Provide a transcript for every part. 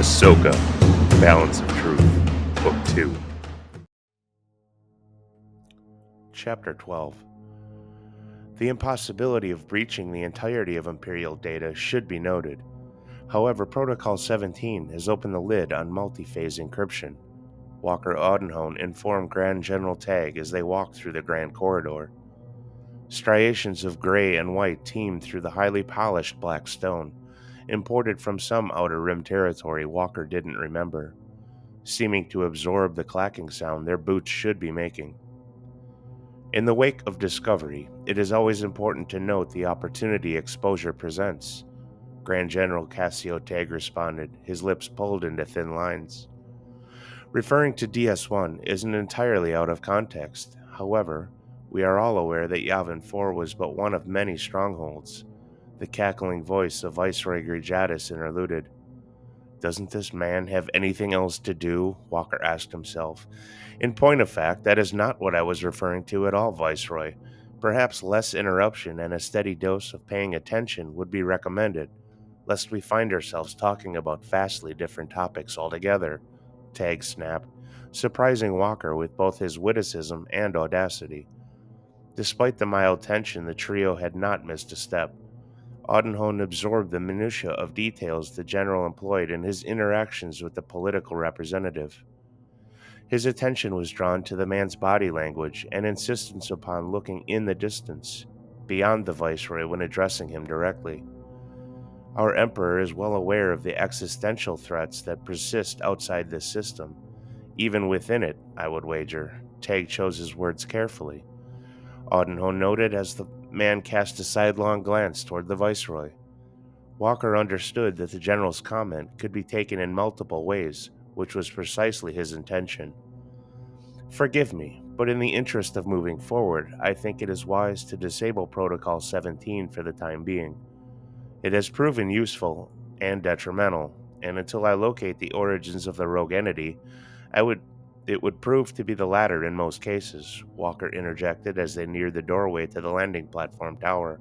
Ahsoka, Balance of Truth, Book 2. Chapter 12. The impossibility of breaching the entirety of Imperial data should be noted. However, Protocol 17 has opened the lid on multi-phase encryption. Walker Audenhone informed Grand General Tagg as they walked through the Grand Corridor. Striations of gray and white teemed through the highly polished black stone, imported from some Outer Rim territory Walker didn't remember, seeming to absorb the clacking sound their boots should be making. In the wake of discovery, it is always important to note the opportunity exposure presents, Grand General Cassio Tagg responded, his lips pulled into thin lines. Referring to DS-1 isn't entirely out of context. However, we are all aware that Yavin 4 was but one of many strongholds. The cackling voice of Viceroy Grijatis interluded. Doesn't this man have anything else to do? Walker asked himself. In point of fact, that is not what I was referring to at all, Viceroy. Perhaps less interruption and a steady dose of paying attention would be recommended, lest we find ourselves talking about vastly different topics altogether, Tagg snapped, surprising Walker with both his witticism and audacity. Despite the mild tension, the trio had not missed a step. Audenhone absorbed the minutiae of details the general employed in his interactions with the political representative. His attention was drawn to the man's body language and insistence upon looking in the distance, beyond the Viceroy when addressing him directly. Our Emperor is well aware of the existential threats that persist outside this system. Even within it, I would wager. Tagg chose his words carefully. Audenhone noted as the man cast a sidelong glance toward the Viceroy. Walker understood that the General's comment could be taken in multiple ways, which was precisely his intention. Forgive me, but in the interest of moving forward, I think it is wise to disable Protocol 17 for the time being. It has proven useful and detrimental, and until I locate the origins of the rogue entity, it would prove to be the latter in most cases, Walker interjected as they neared the doorway to the landing platform tower.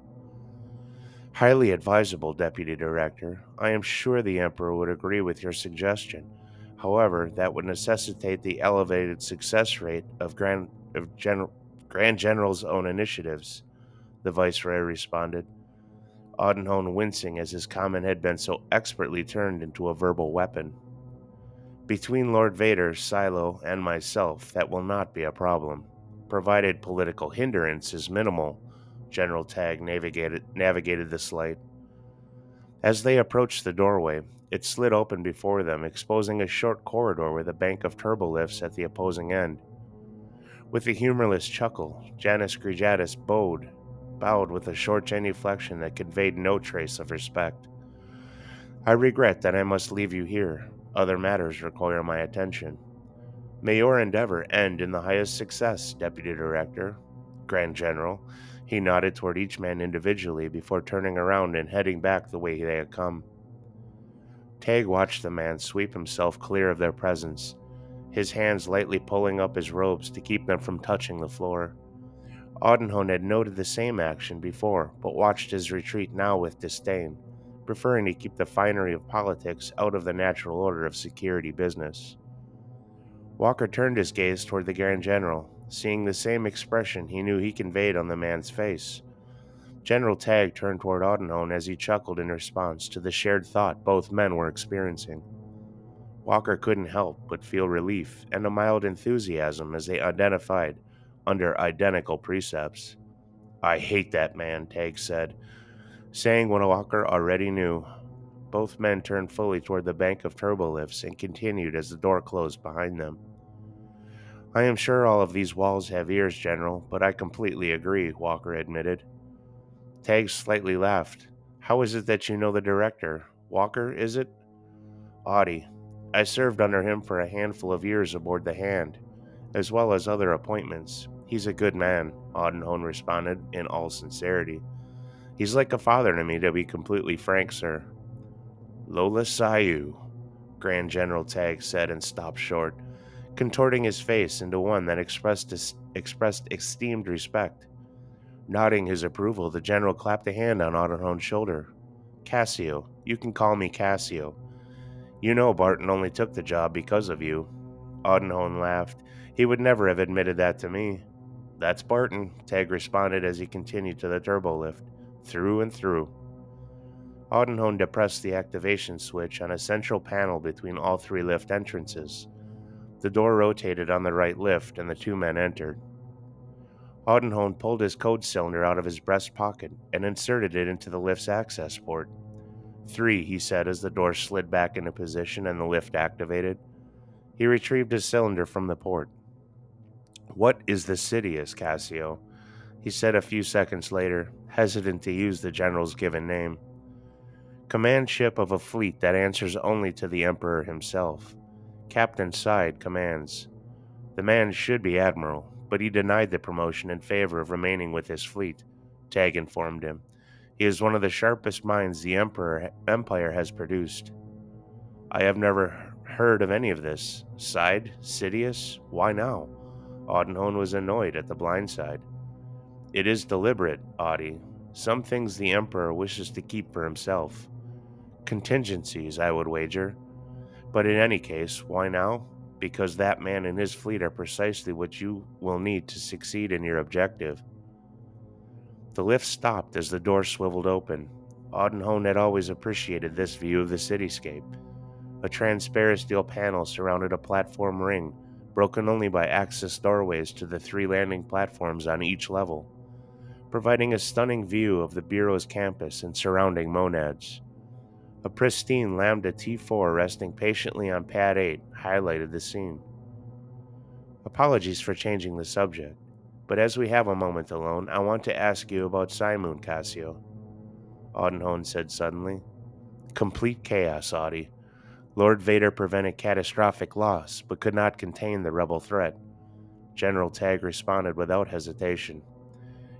Highly advisable, Deputy Director. I am sure the Emperor would agree with your suggestion. However, that would necessitate the elevated success rate of Grand General's own initiatives, the Viceroy responded, Audenhone wincing as his comment had been so expertly turned into a verbal weapon. Between Lord Vader, Silo, and myself, that will not be a problem, provided political hindrance is minimal. General Tagg navigated the slight. As they approached the doorway, it slid open before them, exposing a short corridor with a bank of turbolifts at the opposing end. With a humorless chuckle, Janus Grijatis bowed with a short genuflection that conveyed no trace of respect. I regret that I must leave you here. Other matters require my attention. May your endeavor end in the highest success, Deputy Director. Grand General. He nodded toward each man individually before turning around and heading back the way they had come. Tagg watched the man sweep himself clear of their presence, his hands lightly pulling up his robes to keep them from touching the floor. Audenhone had noted the same action before, but watched his retreat now with disdain, preferring to keep the finery of politics out of the natural order of security business. Walker turned his gaze toward the Grand General, seeing the same expression he knew he conveyed on the man's face. General Tagg turned toward Audenhone as he chuckled in response to the shared thought both men were experiencing. Walker couldn't help but feel relief and a mild enthusiasm as they identified under identical precepts. I hate that man, Tagg said, saying what Walker already knew. Both men turned fully toward the bank of turbolifts and continued as the door closed behind them. I am sure all of these walls have ears, General, but I completely agree, Walker admitted. Tagg slightly laughed. How is it that you know the director? Walker, is it? Audie. I served under him for a handful of years aboard the Hand, as well as other appointments. He's a good man, Audenhone responded in all sincerity. He's like a father to me, to be completely frank, sir. Lola Sayu, Grand General Tagg said and stopped short, contorting his face into one that expressed esteemed respect. Nodding his approval, the general clapped a hand on Audenhone's shoulder. Cassio, you can call me Cassio. You know Barton only took the job because of you. Audenhone laughed. He would never have admitted that to me. That's Barton, Tag responded as he continued to the turbo lift. Through and through. Audenhone depressed the activation switch on a central panel between all three lift entrances. The door rotated on the right lift and the two men entered. Audenhone pulled his code cylinder out of his breast pocket and inserted it into the lift's access port. 3, he said as the door slid back into position and the lift activated. He retrieved his cylinder from the port. What is the Sidious, Cassio? He said a few seconds later, hesitant to use the general's given name. Command ship of a fleet that answers only to the Emperor himself. Captain Side commands. The man should be admiral, but he denied the promotion in favor of remaining with his fleet, Tag informed him. He is one of the sharpest minds the Empire has produced. I have never heard of any of this. Side? Sidious? Why now? Audenhone was annoyed at the blind side. It is deliberate, Audie. Some things the Emperor wishes to keep for himself. Contingencies, I would wager. But in any case, why now? Because that man and his fleet are precisely what you will need to succeed in your objective. The lift stopped as the door swiveled open. Audenhone had always appreciated this view of the cityscape. A transparent steel panel surrounded a platform ring, broken only by access doorways to the 3 landing platforms on each level, providing a stunning view of the Bureau's campus and surrounding monads. A pristine Lambda T4 resting patiently on Pad 8 highlighted the scene. Apologies for changing the subject, but as we have a moment alone, I want to ask you about Simoon, Cassio, Audenhone said suddenly. Complete chaos, Audie. Lord Vader prevented catastrophic loss, but could not contain the rebel threat. General Tagg responded without hesitation.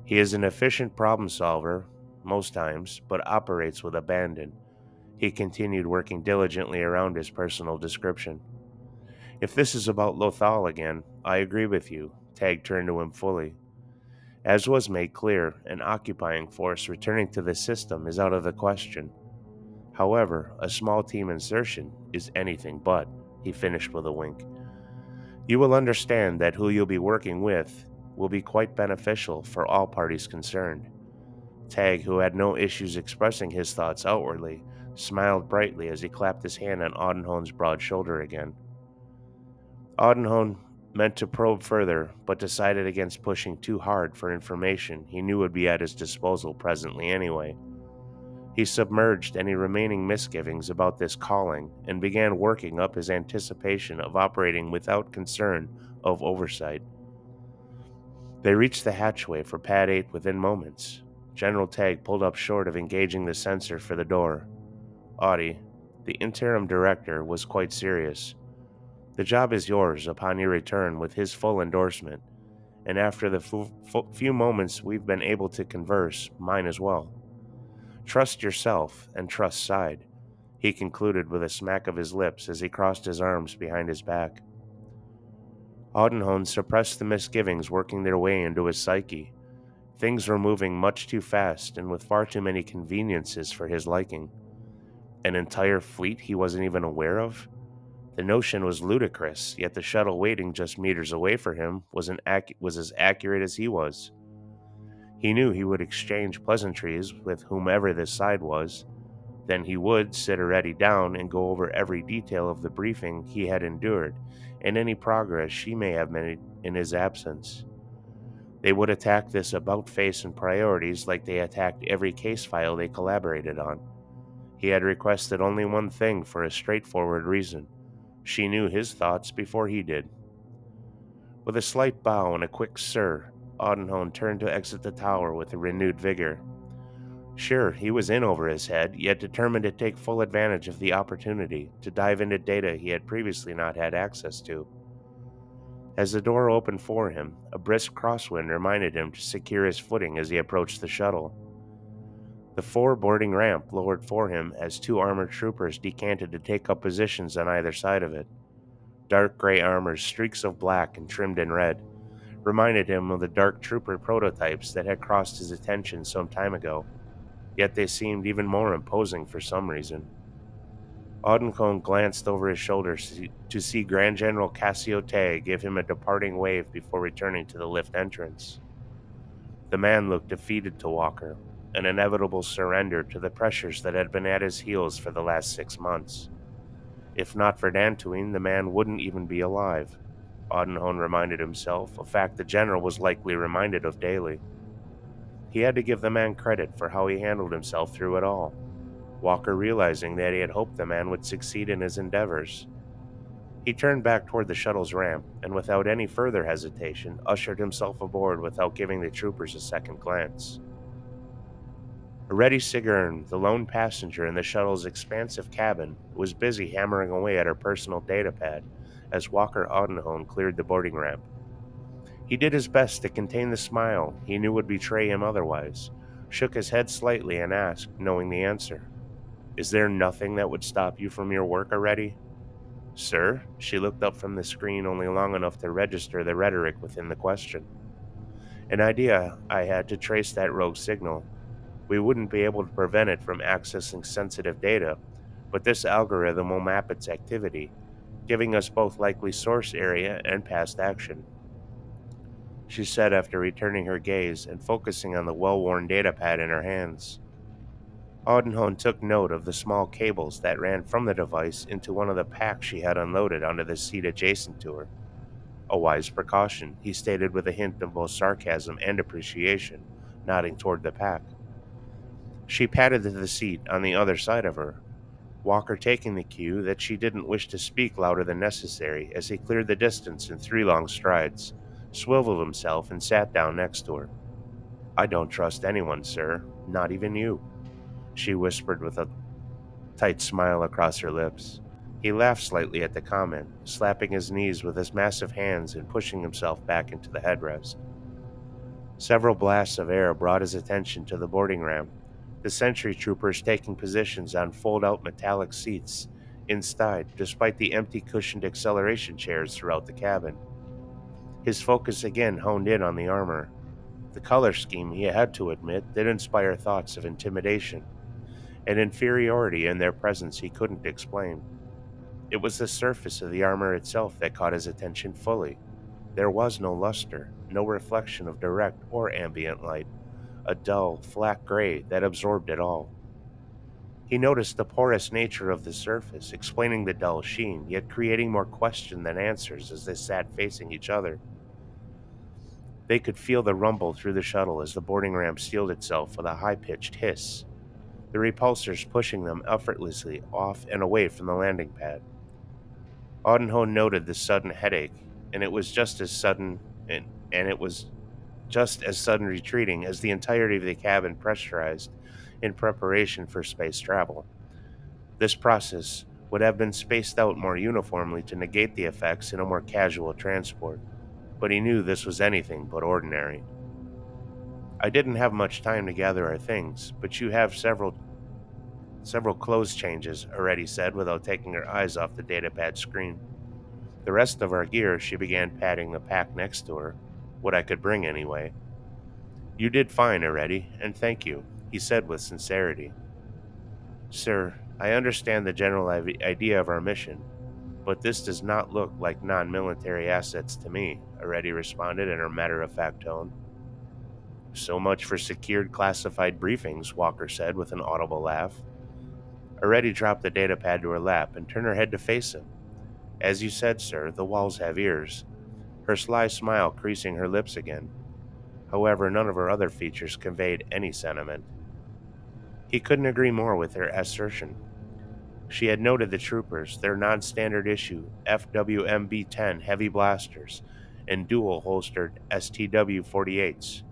He is an efficient problem solver, most times, but operates with abandon. He continued working diligently around his personal description. If this is about Lothal again, I agree with you, Tagg turned to him fully. As was made clear, an occupying force returning to the system is out of the question. However, a small team insertion is anything but, he finished with a wink. You will understand that who you'll be working with will be quite beneficial for all parties concerned. Tagg, who had no issues expressing his thoughts outwardly, smiled brightly as he clapped his hand on Audenhone's broad shoulder again. Audenhone meant to probe further, but decided against pushing too hard for information he knew would be at his disposal presently anyway. He submerged any remaining misgivings about this calling and began working up his anticipation of operating without concern of oversight. They reached the hatchway for Pad 8 within moments. General Tagg pulled up short of engaging the sensor for the door. Audie, the interim director, was quite serious. The job is yours upon your return with his full endorsement, and after the few moments we've been able to converse, mine as well. Trust yourself and trust Side, he concluded with a smack of his lips as he crossed his arms behind his back. Audenhone suppressed the misgivings working their way into his psyche. Things were moving much too fast and with far too many conveniences for his liking. An entire fleet he wasn't even aware of? The notion was ludicrous, yet the shuttle waiting just meters away for him was as accurate as he was. He knew he would exchange pleasantries with whomever this Side was. Then he would sit Eddie down and go over every detail of the briefing he had endured and any progress she may have made in his absence. They would attack this about-face and priorities like they attacked every case file they collaborated on. He had requested only one thing for a straightforward reason. She knew his thoughts before he did. With a slight bow and a quick "sir," Audenhone turned to exit the tower with a renewed vigor. Sure, he was in over his head, yet determined to take full advantage of the opportunity to dive into data he had previously not had access to. As the door opened for him, a brisk crosswind reminded him to secure his footing as he approached the shuttle. The 4 boarding ramp lowered for him as 2 armored troopers decanted to take up positions on either side of it. Dark gray armor, streaks of black and trimmed in red, reminded him of the dark trooper prototypes that had crossed his attention some time ago, yet they seemed even more imposing for some reason. Audencombe glanced over his shoulder to see Grand General Cassio Tay give him a departing wave before returning to the lift entrance. The man looked defeated to Walker, an inevitable surrender to the pressures that had been at his heels for the last 6 months. If not for Dantooine, the man wouldn't even be alive, Audenhone reminded himself, a fact the general was likely reminded of daily. He had to give the man credit for how he handled himself through it all, Walker realizing that he had hoped the man would succeed in his endeavors. He turned back toward the shuttle's ramp, and without any further hesitation, ushered himself aboard without giving the troopers a second glance. Reddy Sigourney, the lone passenger in the shuttle's expansive cabin, was busy hammering away at her personal datapad as Walker Audenhone cleared the boarding ramp. He did his best to contain the smile he knew would betray him otherwise, shook his head slightly and asked, knowing the answer, "Is there nothing that would stop you from your work already?" "Sir?" She looked up from the screen only long enough to register the rhetoric within the question. "An idea I had to trace that rogue signal. We wouldn't be able to prevent it from accessing sensitive data, but this algorithm will map its activity, giving us both likely source area and past action," she said after returning her gaze and focusing on the well-worn datapad in her hands. Audenhone took note of the small cables that ran from the device into one of the packs she had unloaded onto the seat adjacent to her. "A wise precaution," he stated with a hint of both sarcasm and appreciation, nodding toward the pack. She patted to the seat on the other side of her, Walker taking the cue that she didn't wish to speak louder than necessary as he cleared the distance in 3 long strides, swiveled himself, and sat down next to her. "I don't trust anyone, sir, not even you," she whispered with a tight smile across her lips. He laughed slightly at the comment, slapping his knees with his massive hands and pushing himself back into the headrest. Several blasts of air brought his attention to the boarding ramp, the sentry troopers taking positions on fold-out metallic seats inside, despite the empty cushioned acceleration chairs throughout the cabin. His focus again honed in on the armor. The color scheme, he had to admit, did inspire thoughts of intimidation, an inferiority in their presence he couldn't explain. It was the surface of the armor itself that caught his attention fully. There was no luster, no reflection of direct or ambient light, a dull, flat gray that absorbed it all. He noticed the porous nature of the surface, explaining the dull sheen, yet creating more question than answers as they sat facing each other. They could feel the rumble through the shuttle as the boarding ramp sealed itself with a high-pitched hiss, the repulsors pushing them effortlessly off and away from the landing pad. Audenhone noted the sudden headache, and it was just as sudden and it was just as sudden retreating as the entirety of the cabin pressurized in preparation for space travel. This process would have been spaced out more uniformly to negate the effects in a more casual transport, but he knew this was anything but ordinary. "I didn't have much time to gather our things, but you have several clothes changes," Already said without taking her eyes off the datapad screen. "The rest of our gear," she began patting the pack next to her, "what I could bring anyway." "You did fine already, and thank you," he said with sincerity. "Sir, I understand the general idea of our mission, but this does not look like non-military assets to me," Already responded in her matter-of-fact tone. "So much for secured classified briefings," Walker said with an audible laugh. Already dropped the datapad to her lap and turned her head to face him. "As you said, sir, the walls have ears," her sly smile creasing her lips again. However, none of her other features conveyed any sentiment. He couldn't agree more with her assertion. She had noted the troopers, their non-standard issue FWMB-10 heavy blasters, and dual-holstered STW-48s,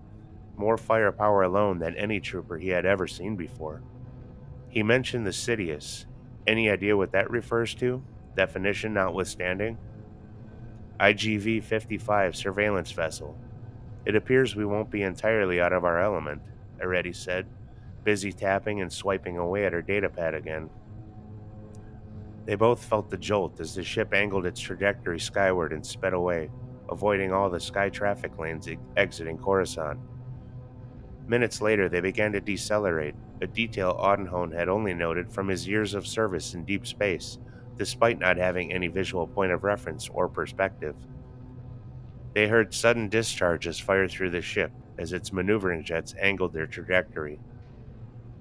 more firepower alone than any trooper he had ever seen before. He mentioned the Sidious. Any idea what that refers to? Definition notwithstanding? IGV-55 surveillance vessel. "It appears we won't be entirely out of our element," Already said, busy tapping and swiping away at her datapad again. They both felt the jolt as the ship angled its trajectory skyward and sped away, avoiding all the sky traffic lanes exiting Coruscant. Minutes later, they began to decelerate, a detail Audenhone had only noted from his years of service in deep space, despite not having any visual point of reference or perspective. They heard sudden discharges fire through the ship as its maneuvering jets angled their trajectory.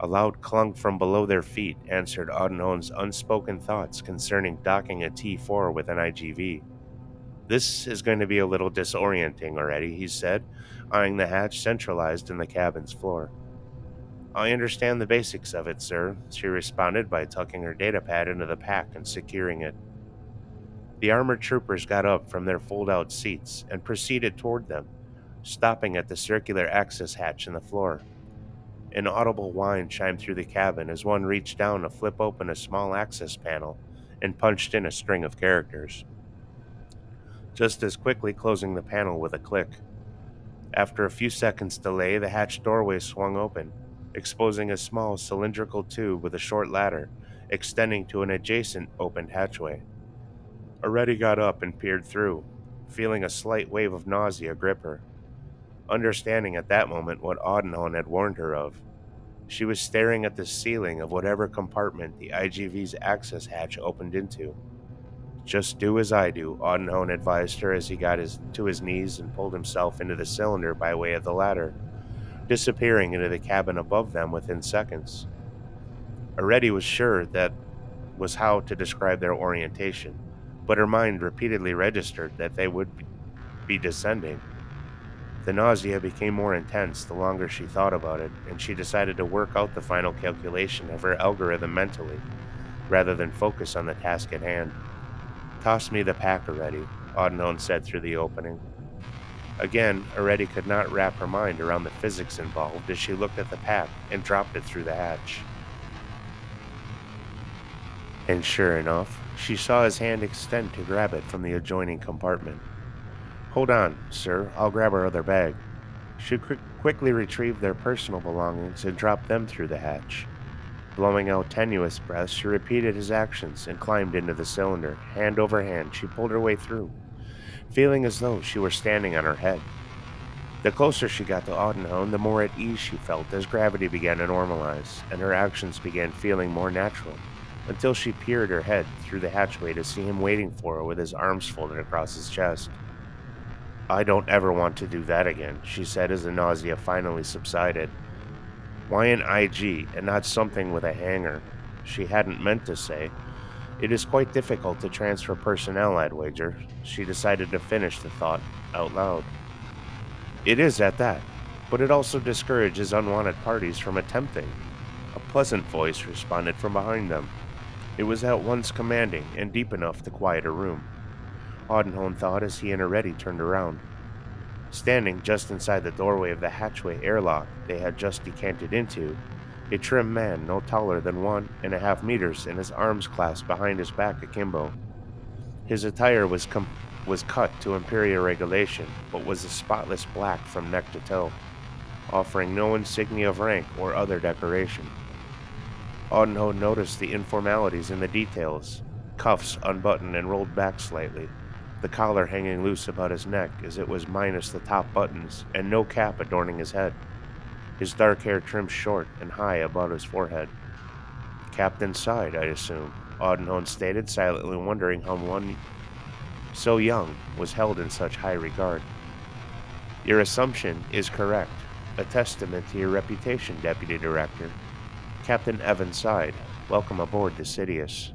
A loud clunk from below their feet answered Audenhone's unspoken thoughts concerning docking a T4 with an IGV. "This is going to be a little disorienting already," he said, eyeing the hatch centralized in the cabin's floor. "I understand the basics of it, sir," she responded by tucking her datapad into the pack and securing it. The armored troopers got up from their fold-out seats and proceeded toward them, stopping at the circular access hatch in the floor. An audible whine chimed through the cabin as one reached down to flip open a small access panel and punched in a string of characters, just as quickly closing the panel with a click. After a few seconds' delay, the hatch doorway swung open, exposing a small cylindrical tube with a short ladder extending to an adjacent opened hatchway. Already got up and peered through, feeling a slight wave of nausea grip her, understanding at that moment what Audenhone had warned her of. She was staring at the ceiling of whatever compartment the IGV's access hatch opened into. "Just do as I do," Audenhone advised her as he got to his knees and pulled himself into the cylinder by way of the ladder, disappearing into the cabin above them within seconds. Already was sure that was how to describe their orientation, but her mind repeatedly registered that they would be descending. The nausea became more intense the longer she thought about it, and she decided to work out the final calculation of her algorithm mentally, rather than focus on the task at hand. "Toss me the pack already," Audenhone said through the opening. Again, Already could not wrap her mind around the physics involved as she looked at the pack and dropped it through the hatch. And sure enough, she saw his hand extend to grab it from the adjoining compartment. "Hold on, sir, I'll grab our other bag." She quickly retrieved their personal belongings and dropped them through the hatch. Blowing out tenuous breaths, she repeated his actions and climbed into the cylinder. Hand over hand, she pulled her way through, feeling as though she were standing on her head. The closer she got to Audenhone, the more at ease she felt as gravity began to normalize, and her actions began feeling more natural, until she peered her head through the hatchway to see him waiting for her with his arms folded across his chest. "I don't ever want to do that again," she said as the nausea finally subsided. "Why an IG and not something with a hanger?" She hadn't meant to say. "It is quite difficult to transfer personnel, I'd wager." She decided to finish the thought out loud. "It is at that, but it also discourages unwanted parties from attempting." A pleasant voice responded from behind them. It was at once commanding and deep enough to quiet a room, Audenhone thought as he and Already turned around. Standing just inside the doorway of the hatchway airlock they had just decanted into, a trim man no taller than 1.5 meters and his arms clasped behind his back akimbo. His attire was cut to imperial regulation, but was a spotless black from neck to toe, offering no insignia of rank or other decoration. Audenhode noticed the informalities in the details: cuffs unbuttoned and rolled back slightly, the collar hanging loose about his neck as it was minus the top buttons, and no cap adorning his head, his dark hair trimmed short and high above his forehead. "Captain Side, I assume," Audenhone stated, silently wondering how one so young was held in such high regard. "Your assumption is correct, a testament to your reputation, Deputy Director. Captain Evan Side, welcome aboard the Sidious."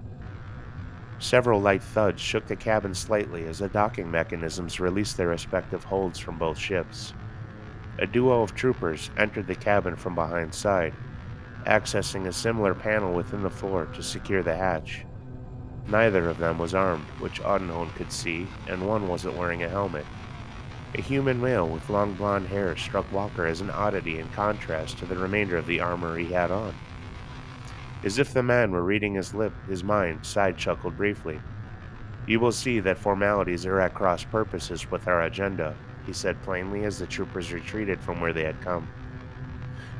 Several light thuds shook the cabin slightly as the docking mechanisms released their respective holds from both ships. A duo of troopers entered the cabin from behind side, accessing a similar panel within the floor to secure the hatch. Neither of them was armed, which Audenhone could see, and one wasn't wearing a helmet. A human male with long blonde hair struck Walker as an oddity in contrast to the remainder of the armor he had on. As if the man were reading his mind, Side chuckled briefly. "You will see that formalities are at cross purposes with our agenda," he said plainly as the troopers retreated from where they had come.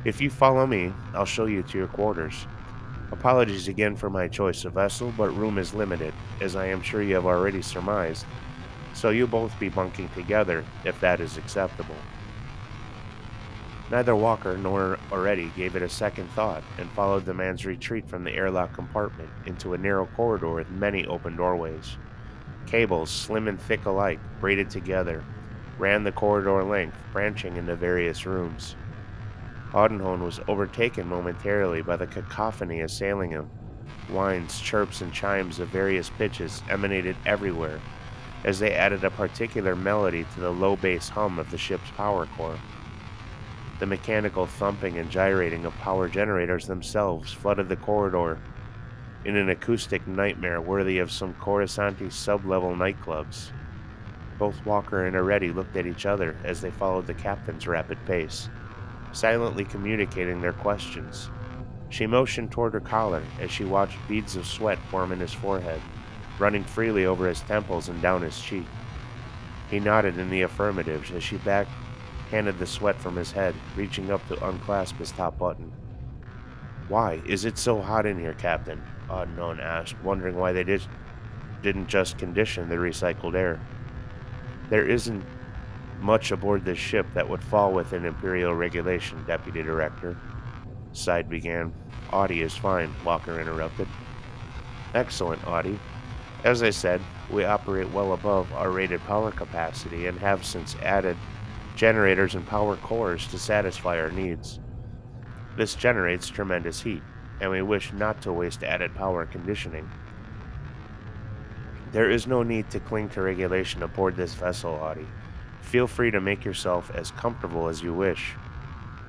"If you follow me, I'll show you to your quarters. Apologies again for my choice of vessel, but room is limited, as I am sure you have already surmised, so you'll both be bunking together, if that is acceptable." Neither Walker nor Oretti gave it a second thought and followed the man's retreat from the airlock compartment into a narrow corridor with many open doorways. Cables, slim and thick alike, braided together, ran the corridor length, branching into various rooms. Audenhone was overtaken momentarily by the cacophony assailing him. Whines, chirps, and chimes of various pitches emanated everywhere as they added a particular melody to the low bass hum of the ship's power core. The mechanical thumping and gyrating of power generators themselves flooded the corridor in an acoustic nightmare worthy of some Coruscanti sub-level nightclubs. Both Walker and Oretti looked at each other as they followed the captain's rapid pace, silently communicating their questions. She motioned toward her collar as she watched beads of sweat form in his forehead, running freely over his temples and down his cheek. He nodded in the affirmative as she backhanded the sweat from his head, reaching up to unclasp his top button. "Why is it so hot in here, Captain?" Audenhone asked, wondering why they didn't just condition the recycled air. "There isn't much aboard this ship that would fall within Imperial regulation, Deputy Director," Side began. "Audie is fine," Walker interrupted. "Excellent, Audie. As I said, we operate well above our rated power capacity and have since added generators and power cores to satisfy our needs. This generates tremendous heat, and we wish not to waste added power conditioning. There is no need to cling to regulation aboard this vessel, Audie. Feel free to make yourself as comfortable as you wish."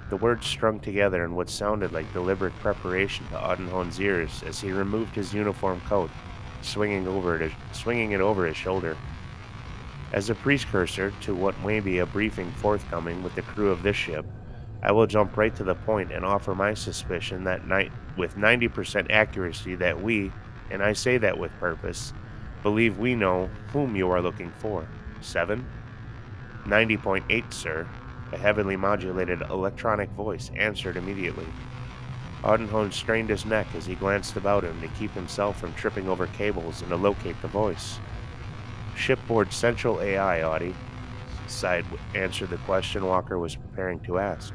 The words strung together in what sounded like deliberate preparation to Audenhone's ears as he removed his uniform coat, swinging it over his shoulder. "As a precursor to what may be a briefing forthcoming with the crew of this ship, I will jump right to the point and offer my suspicion that with 90% accuracy that we, and I say that with purpose, believe we know whom you are looking for. 7? 90.8, sir." A heavily modulated electronic voice answered immediately. Audenhone strained his neck as he glanced about him to keep himself from tripping over cables and to locate the voice. "Shipboard Central AI, Audie," Side answered the question Walker was preparing to ask.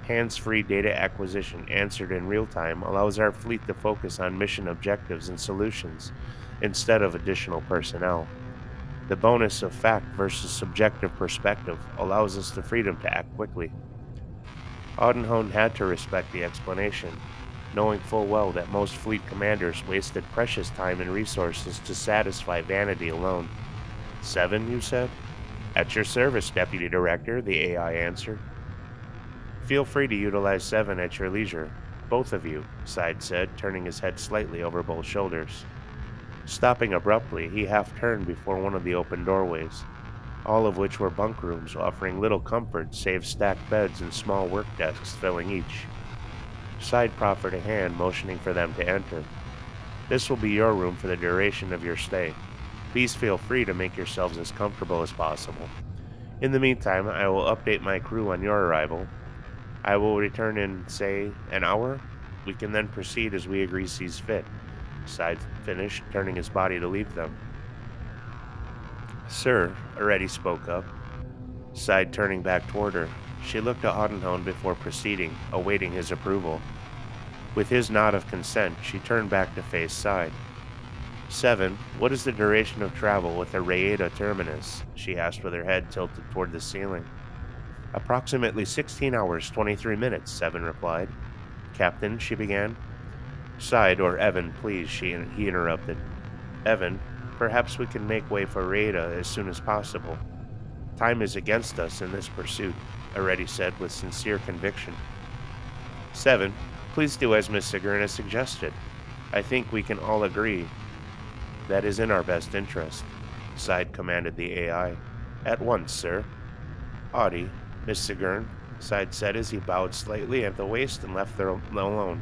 "Hands-free data acquisition answered in real time allows our fleet to focus on mission objectives and solutions instead of additional personnel. The bonus of fact versus subjective perspective allows us the freedom to act quickly." Audenhone had to respect the explanation, knowing full well that most fleet commanders wasted precious time and resources to satisfy vanity alone. 7, you said? "At your service, Deputy Director," the AI answered. "Feel free to utilize 7 at your leisure, both of you," Side said, turning his head slightly over both shoulders. Stopping abruptly, he half-turned before one of the open doorways, all of which were bunk rooms offering little comfort save stacked beds and small work desks filling each. Side proffered a hand, motioning for them to enter. "This will be your room for the duration of your stay. Please feel free to make yourselves as comfortable as possible. In the meantime, I will update my crew on your arrival. I will return in, say, an hour. We can then proceed as we agree sees fit." Side finished, turning his body to leave them. "Sir," Oretti spoke up, Side turning back toward her. She looked at Audenhone before proceeding, awaiting his approval. With his nod of consent, she turned back to face Side. 7, what is the duration of travel with the Rayeta terminus?" she asked with her head tilted toward the ceiling. "Approximately 16 hours, 23 minutes, 7 replied. "Captain," she began. "Side, or Evan, please," he interrupted. "Evan, perhaps we can make way for Rayeta as soon as possible. Time is against us in this pursuit," Oretti said with sincere conviction. 7, please do as Miss Sigourney has suggested. I think we can all agree that is in our best interest," Side commanded the AI. "At once, sir." "Audie, Miss Sigourney," Side said as he bowed slightly at the waist and left them alone.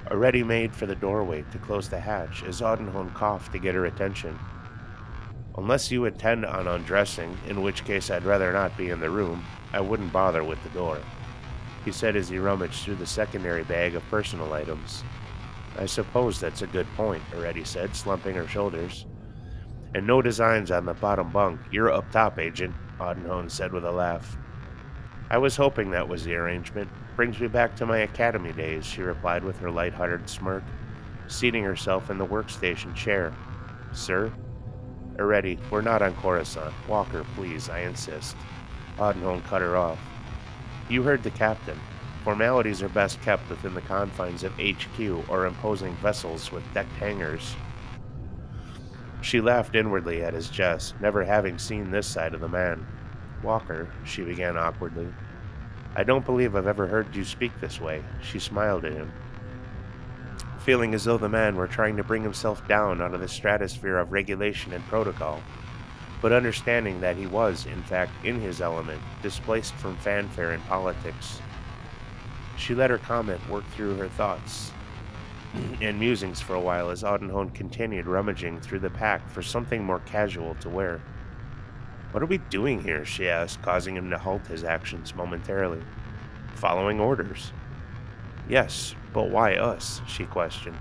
Oretti made for the doorway to close the hatch as Audenhone coughed to get her attention. "Unless you intend on undressing, in which case I'd rather not be in the room, I wouldn't bother with the door," he said as he rummaged through the secondary bag of personal items. "I suppose that's a good point," Oretti said, slumping her shoulders. "And no designs on the bottom bunk. You're up top, Agent," Audenhone said with a laugh. I was hoping that was the arrangement. Brings me back to my academy days, she replied with her light-hearted smirk, seating herself in the workstation chair. Sir? Already, we're not on Coruscant. Walker, please, I insist. Audnholm cut her off. You heard the captain. Formalities are best kept within the confines of HQ or imposing vessels with decked hangars. She laughed inwardly at his jest, never having seen this side of the man. Walker, she began awkwardly. I don't believe I've ever heard you speak this way. She smiled at him, feeling as though the man were trying to bring himself down out of the stratosphere of regulation and protocol, but understanding that he was, in fact, in his element, displaced from fanfare and politics. She let her comment work through her thoughts and musings for a while as Audnholm continued rummaging through the pack for something more casual to wear. What are we doing here? She asked, causing him to halt his actions momentarily. Following orders. Yes, but why us? She questioned.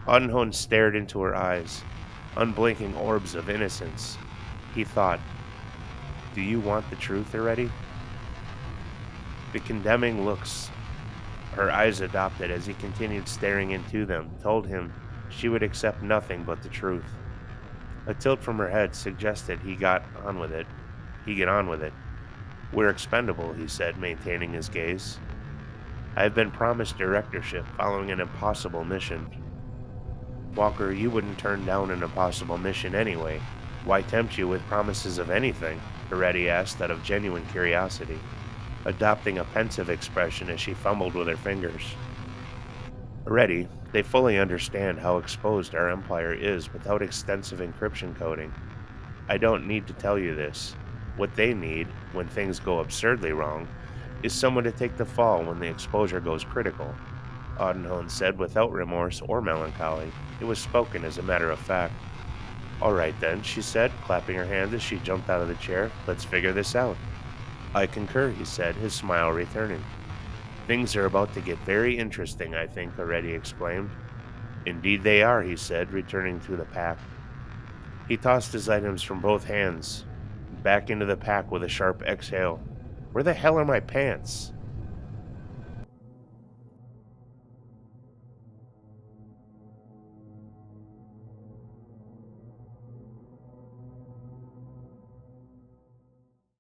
Audnholm stared into her eyes, unblinking orbs of innocence. He thought, do you want the truth already? The condemning looks her eyes adopted as he continued staring into them told him she would accept nothing but the truth. A tilt from her head suggested he get on with it. We're expendable, he said, maintaining his gaze. I have been promised directorship following an impossible mission. Walker, you wouldn't turn down an impossible mission anyway. Why tempt you with promises of anything? Heretti asked out of genuine curiosity, adopting a pensive expression as she fumbled with her fingers. Already, they fully understand how exposed our empire is without extensive encryption coding. I don't need to tell you this. What they need, when things go absurdly wrong, is someone to take the fall when the exposure goes critical, Audnholm said without remorse or melancholy. It was spoken as a matter of fact. All right then, she said, clapping her hands as she jumped out of the chair. Let's figure this out. I concur, he said, his smile returning. Things are about to get very interesting, I think, Heretti exclaimed. Indeed they are, he said, returning to the pack. He tossed his items from both hands back into the pack with a sharp exhale. Where the hell are my pants?